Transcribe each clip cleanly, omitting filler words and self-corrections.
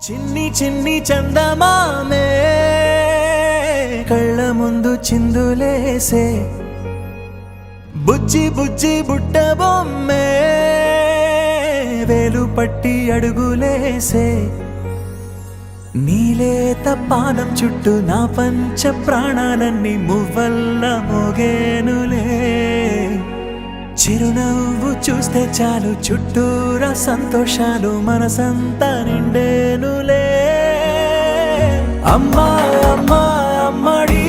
చిన్ని చిన్ని చందమామే కళ్ళ ముందు చిందులేసే బుజ్జి బుజ్జి బుట్ట బొమ్మే వేలు పట్టి అడుగులేసే నీలేత పానం చుట్టూ నా పంచ ప్రాణాలన్నీ మువ్వల్ల మోగేనులే చిరునవ్వు చూస్తే చాలు చుట్టూరా సంతోషాలు మనసంతా నిండేనులే అమ్మా అమ్మా అమ్మడి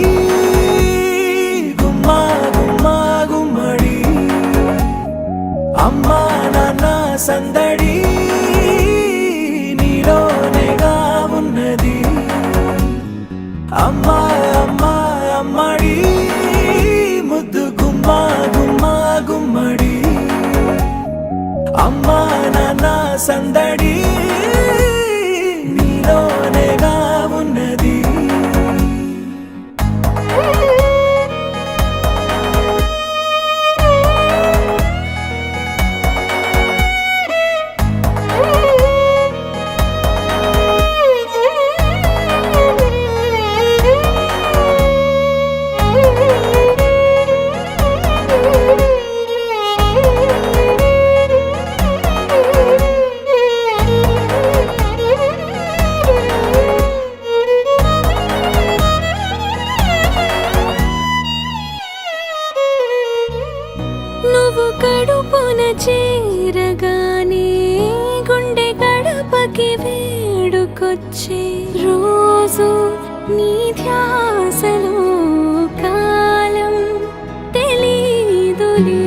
గుమ్మా గుమ్మా గుమ్మడి అమ్మా నాన్న సందడి నీలోనేగా ఉన్నది అమ్మా అమ్మా అమ్మడి ముద్దు గుమ్మా గుమ్మా గుమ్మడి అమ్మా నాన్న సందడి నీలోనేగా ఉన్నది నువ్వు కడుపున చేరగానే గుండె గడపకి వేడుకొచ్చే రోజు నీ ధ్యాసలో కాలం తెలీదులే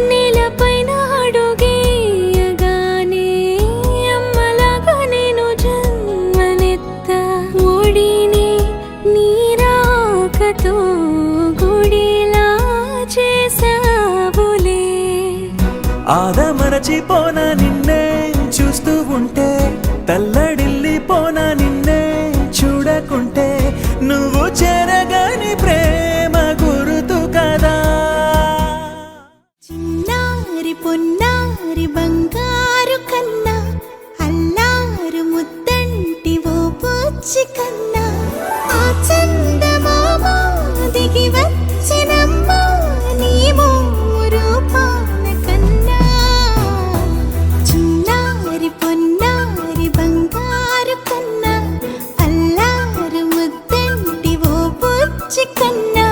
నేలపైన అడుగేయగానే అమ్మలాగా నేను జన్మనెత్త ఒడిని నీ రాకతో గుడిలా చేసావులే ఆదమరచిపోనా నిన్నే చూస్తూ ఉంటే తల్లడిల్లిపోనా నిన్నే చూడకుంటే నువ్వు చెరగని ప్రేమ గురుతు కదా చిన్నారి పొన్నారి బంగారు కన్నా అల్లారు ముద్దంటి ఓ పుచ్చి కన్నా ఆ చందమామ దిగి వచ్చినమ్మా నీ మోరు పాన కన్నా చిన్నారి పొన్నారి బంగారు కన్నా అల్లారు ముద్దంటి ఓ పుచ్చి కన్నా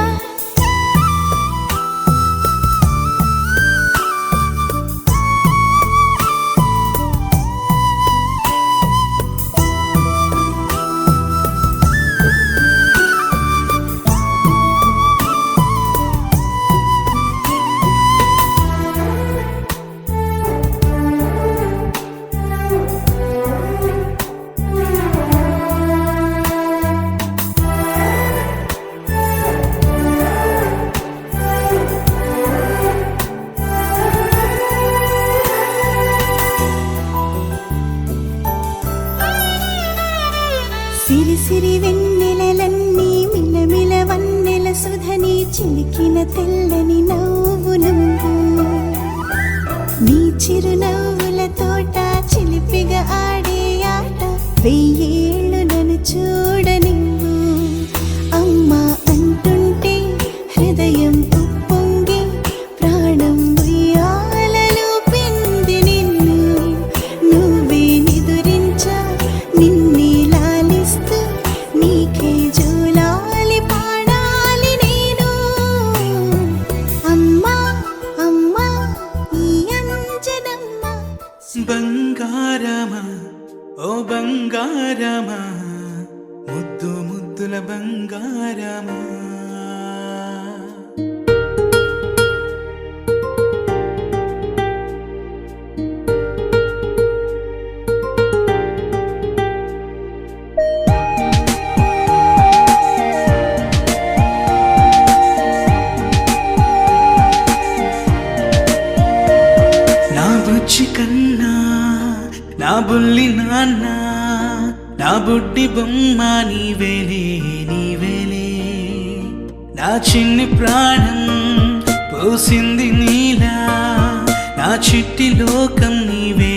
సిరి సిరి వెన్నెలలన్నీ మిలమిల వన్నెల సుధని చిలికిన తెల్లని నవ్వు నువ్వు నీ చిరునవ్వుల తోట చిలిపిగా ఆడే ఆట వెయ్యేళ్ళు నన్ను చూడనివ్వు అమ్మా అంటుంటే హృదయం ఉప్పొంగి ప్రాణం ఉయ్యాలలో పిండి నిన్ను నువ్వే నిదురించా నిన్నే లాలిస్తూ నీకే జోలాలి పాడాలి నేను అమ్మా అమ్మా ఈ అంజనమ్మ బంగారమా ఓ బంగారమా ముద్దు ముద్దుల బంగారమా నా బుజ్జి కన్నా నా బుల్లి నాన్న నా బుడ్డి బొమ్మ నీవేలే నీవేలే నా చిన్ని ప్రాణం పోసింది నీలా నా చిట్టి లోకం నీవే